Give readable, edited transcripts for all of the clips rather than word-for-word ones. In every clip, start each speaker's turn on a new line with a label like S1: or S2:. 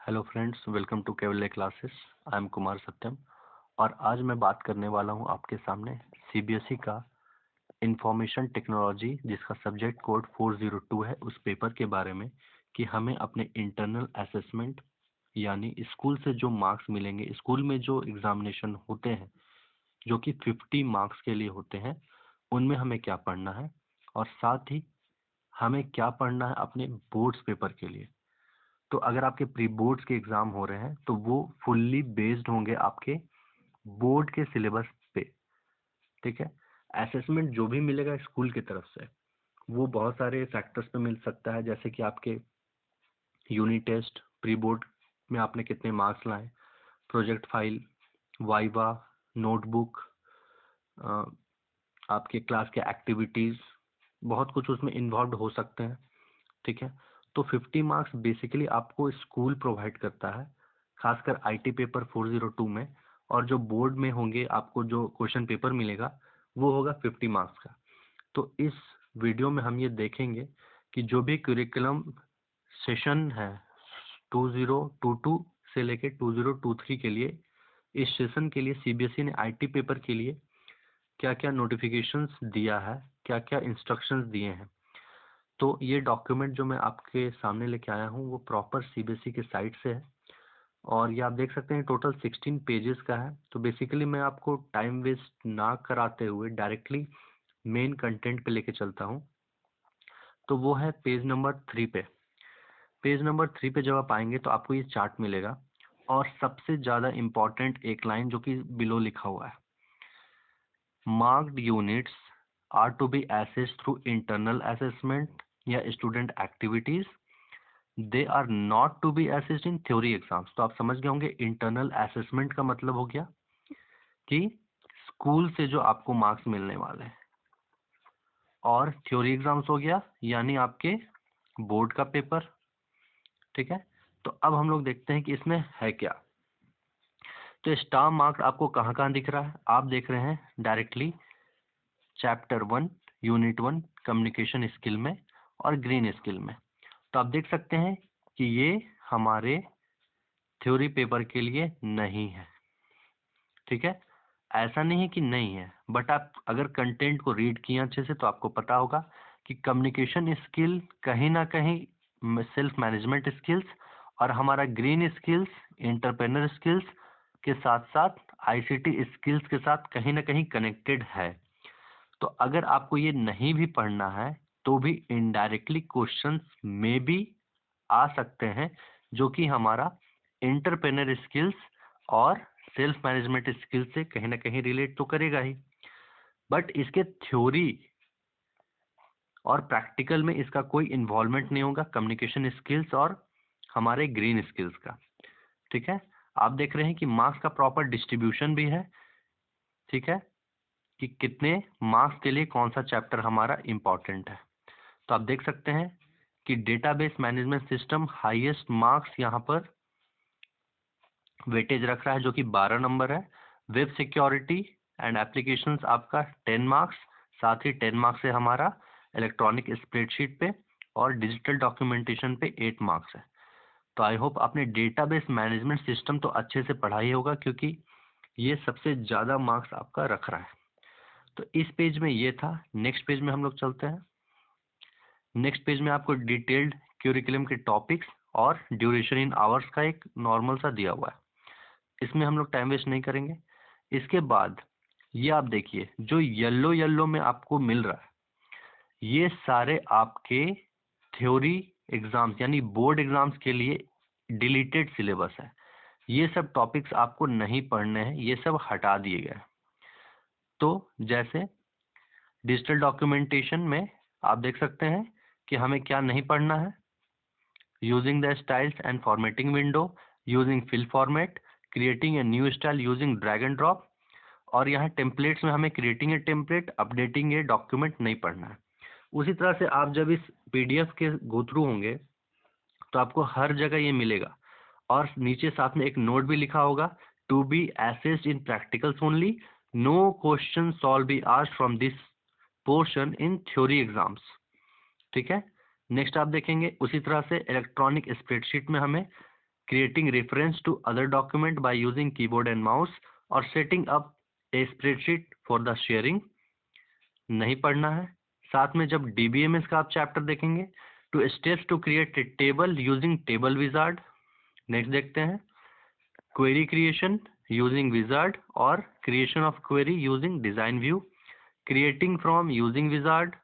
S1: Hello friends, welcome to Kaivalya classes. I am Kumar Satyam और आज मैं बात करने वाला हूं आपके सामने सीबीएसई का इंफॉर्मेशन टेक्नोलॉजी जिसका सब्जेक्ट कोड 402 है उस पेपर के बारे में कि हमें अपने इंटरनल असेसमेंट यानी स्कूल से जो मार्क्स मिलेंगे, स्कूल में जो एग्जामिनेशन होते हैं जो कि 50 मार्क्स के लिए होते हैं, उनमें हमें क्या पढ़ना है और साथ ही हमें क्या पढ़ना है अपने बोर्ड्स पेपर के लिए। तो अगर आपके प्री बोर्ड्स के एग्जाम हो रहे हैं तो वो फुल्ली बेस्ड होंगे आपके बोर्ड के सिलेबस पे। ठीक है। असेसमेंट जो भी मिलेगा स्कूल की तरफ से वो बहुत सारे फैक्टर्स पे मिल सकता है, जैसे कि आपके यूनिट टेस्ट, प्री बोर्ड में आपने कितने मार्क्स लाए, प्रोजेक्ट फाइल, वाइवा, नोटबुक, आपके क्लास के एक्टिविटीज, बहुत कुछ उसमें इन्वॉल्व हो सकते हैं। ठीक है। तो 50 मार्क्स बेसिकली आपको स्कूल प्रोवाइड करता है, खासकर आईटी पेपर 402 में। और जो बोर्ड में होंगे आपको जो क्वेश्चन पेपर मिलेगा वो होगा 50 मार्क्स का। तो इस वीडियो में हम ये देखेंगे कि जो भी करिकुलम सेशन है 2022 से लेके 2023 के लिए, इस सेशन के लिए सीबीएसई ने आईटी पेपर के लिए क्या क्या नोटिफिकेशंस दिया है, क्या क्या इंस्ट्रक्शंस दिए हैं। तो ये डॉक्यूमेंट जो मैं आपके सामने लेके आया हूँ वो प्रॉपर सीबीएसई के साइट से है और ये आप देख सकते हैं टोटल 16 पेजेस का है। तो बेसिकली मैं आपको टाइम वेस्ट ना कराते हुए डायरेक्टली मेन कंटेंट पे लेके चलता हूँ। तो वो है पेज नंबर 3 पे। पेज नंबर 3 पे जब आप आएंगे तो आपको ये चार्ट मिलेगा और सबसे ज़्यादा इम्पॉर्टेंट एक लाइन जो कि बिलो लिखा हुआ है, marked units are to be assessed through internal assessment या student activities, they are not to be assessed in theory exams. तो आप समझ गए होंगे इंटरनल असेसमेंट का मतलब हो गया कि स्कूल से जो आपको मार्क्स मिलने वाले हैं, और थ्योरी एग्जाम्स हो गया यानी आपके बोर्ड का पेपर। ठीक है। तो अब हम लोग देखते हैं कि इसमें है क्या। तो स्टार मार्क्स आपको कहाँ कहाँ दिख रहा है? आप देख रहे हैं directly chapter 1 unit 1 communication skill में और ग्रीन स्किल में। तो आप देख सकते हैं कि ये हमारे थ्योरी पेपर के लिए नहीं है। ठीक है। ऐसा नहीं है कि नहीं है, बट आप अगर कंटेंट को रीड किए अच्छे से तो आपको पता होगा कि कम्युनिकेशन स्किल कहीं ना कहीं सेल्फ मैनेजमेंट स्किल्स और हमारा ग्रीन स्किल्स, एंटरप्रेन्योर स्किल्स के साथ साथ आईसीटी स्किल्स के साथ कहीं ना कहीं कनेक्टेड है। तो अगर आपको ये नहीं भी पढ़ना है तो भी इनडायरेक्टली क्वेश्चंस में भी आ सकते हैं जो कि हमारा एंटरप्रेन्योर स्किल्स और सेल्फ मैनेजमेंट स्किल से कहीं ना कहीं रिलेट तो करेगा ही, बट इसके थ्योरी और प्रैक्टिकल में इसका कोई इन्वॉल्वमेंट नहीं होगा कम्युनिकेशन स्किल्स और हमारे ग्रीन स्किल्स का। ठीक है। आप देख रहे हैं कि मार्क्स का प्रॉपर डिस्ट्रीब्यूशन भी है। ठीक है, कि कितने मार्क्स के लिए कौन सा चैप्टर हमारा इंपॉर्टेंट है। तो आप देख सकते हैं कि database management system highest marks यहाँ पर वेटेज रख रहा है जो कि 12 नंबर है। वेब सिक्योरिटी एंड एप्लीकेशंस आपका 10 मार्क्स, साथ ही 10 मार्क्स है हमारा इलेक्ट्रॉनिक स्प्रेडशीट पे और डिजिटल डॉक्यूमेंटेशन पे 8 मार्क्स है। तो आई होप आपने डेटाबेस मैनेजमेंट सिस्टम तो अच्छे से पढ़ा ही होगा क्योंकि ये सबसे ज़्यादा मार्क्स आपका रख रहा है। तो इस पेज में ये था। नेक्स्ट पेज में हम लोग चलते हैं। नेक्स्ट पेज में आपको डिटेल्ड क्यूरिकुलम के टॉपिक्स और ड्यूरेशन इन आवर्स का एक नॉर्मल सा दिया हुआ है, इसमें हम लोग टाइम वेस्ट नहीं करेंगे। इसके बाद ये आप देखिए जो येलो येलो में आपको मिल रहा है, ये सारे आपके थ्योरी एग्जाम्स यानी बोर्ड एग्जाम्स के लिए डिलीटेड सिलेबस है। ये सब टॉपिक्स आपको नहीं पढ़ने हैं, ये सब हटा दिए गए। तो जैसे डिजिटल डॉक्यूमेंटेशन में आप देख सकते हैं कि हमें क्या नहीं पढ़ना है, using the styles and formatting window, using fill format, creating a new style using drag and drop. और यहाँ टेम्पलेट्स में हमें creating a template, updating a document नहीं पढ़ना है। उसी तरह से आप जब इस पीडीएफ के गो थ्रू होंगे तो आपको हर जगह ये मिलेगा और नीचे साथ में एक नोट भी लिखा होगा, to be assessed in practicals only, no question solve be asked from this portion in theory exams. ठीक है। नेक्स्ट आप देखेंगे उसी तरह से इलेक्ट्रॉनिक स्प्रेडशीट में हमें creating reference to other document by using keyboard and mouse, और setting up a spreadsheet for the sharing नहीं पढ़ना है। साथ में जब DBMS का आप चैप्टर देखेंगे to steps to create a table using table wizard, next देखते हैं क्वेरी क्रिएशन यूजिंग विजार्ड और creation of query using design view, creating from using wizard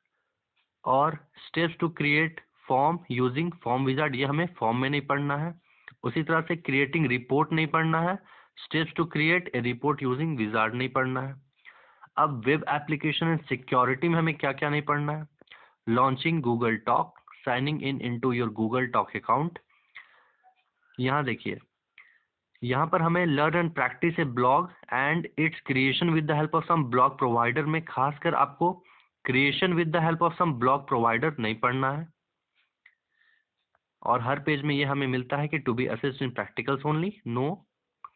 S1: और steps to create form using form wizard, ये हमें form में नहीं पढ़ना है। उसी तरह से क्रिएटिंग रिपोर्ट नहीं पढ़ना है, steps to create a report using wizard नहीं पढ़ना है। अब वेब एप्लीकेशन एंड सिक्योरिटी में हमें क्या क्या नहीं पढ़ना है, launching Google Talk, signing in into your Google Talk account. यहाँ देखिए, यहाँ पर हमें learn and practise a blog and its creation with the help of some blog provider में खासकर आपको creation with the help of some blog provider नहीं पढ़ना है। और हर पेज में ये हमें मिलता है कि to be assessed in practicals only, no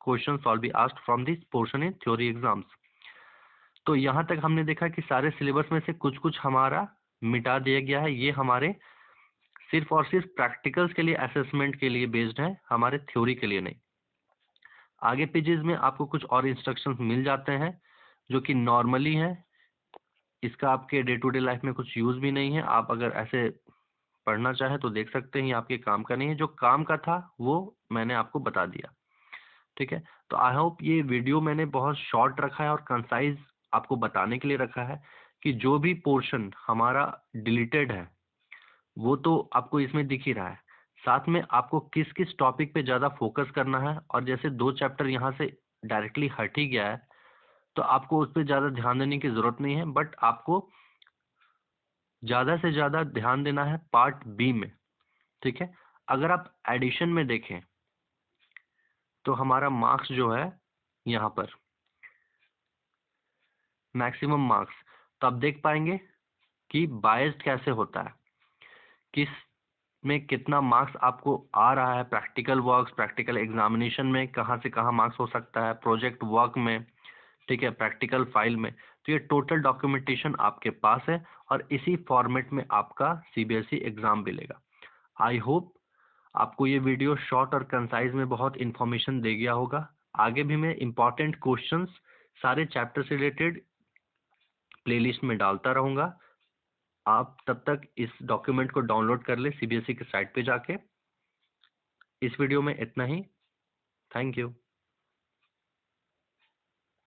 S1: question all be asked from this portion in theory exams. तो यहाँ तक हमने देखा कि सारे सिलेबस में से कुछ कुछ हमारा मिटा दिया गया है, ये हमारे सिर्फ और सिर्फ प्रैक्टिकल्स के लिए असेसमेंट के लिए बेस्ड है, हमारे थ्योरी के लिए नहीं। आगे पेजेस में आपको कुछ और इंस्ट्रक्शंस मिल जाते हैं जो कि नॉर्मली हैं, इसका आपके डे टू डे लाइफ में कुछ यूज भी नहीं है। आप अगर ऐसे पढ़ना चाहे तो देख सकते हैं, ये आपके काम का नहीं है, जो काम का था वो मैंने आपको बता दिया, ठीक है। तो आई होप ये वीडियो मैंने बहुत शॉर्ट रखा है और कंसाइज आपको बताने के लिए रखा है कि जो भी पोर्शन हमारा डिलीटेड है वो तो आपको इसमें दिख ही रहा है, साथ में आपको किस किस टॉपिक पे ज़्यादा फोकस करना है। और जैसे 2 चैप्टर यहाँ से डायरेक्टली हट ही गया है तो आपको उस पर ज़्यादा ध्यान देने की ज़रूरत नहीं है, बट आपको ज़्यादा से ज़्यादा ध्यान देना है पार्ट बी में, ठीक है। अगर आप एडिशन में देखें तो हमारा मार्क्स जो है यहाँ पर मैक्सिमम मार्क्स, तो आप देख पाएंगे कि बायस्ड कैसे होता है, किस में कितना मार्क्स आपको आ रहा है, प्रैक्टिकल वर्क्स, प्रैक्टिकल एग्जामिनेशन में कहाँ से कहाँ मार्क्स हो सकता है, प्रोजेक्ट वर्क में, ठीक है, प्रैक्टिकल फाइल में। तो ये टोटल डॉक्यूमेंटेशन आपके पास है और इसी फॉर्मेट में आपका CBSE एग्जाम मिलेगा। आई होप आपको ये वीडियो शॉर्ट और कंसाइज में बहुत इंफॉर्मेशन दे गया होगा। आगे भी मैं इंपॉर्टेंट क्वेश्चंस सारे चैप्टर से रिलेटेड प्लेलिस्ट में डालता रहूँगा। आप तब तक इस डॉक्यूमेंट को डाउनलोड कर ले CBSE के साइट पे जाके। इस वीडियो में इतना ही। Thank you.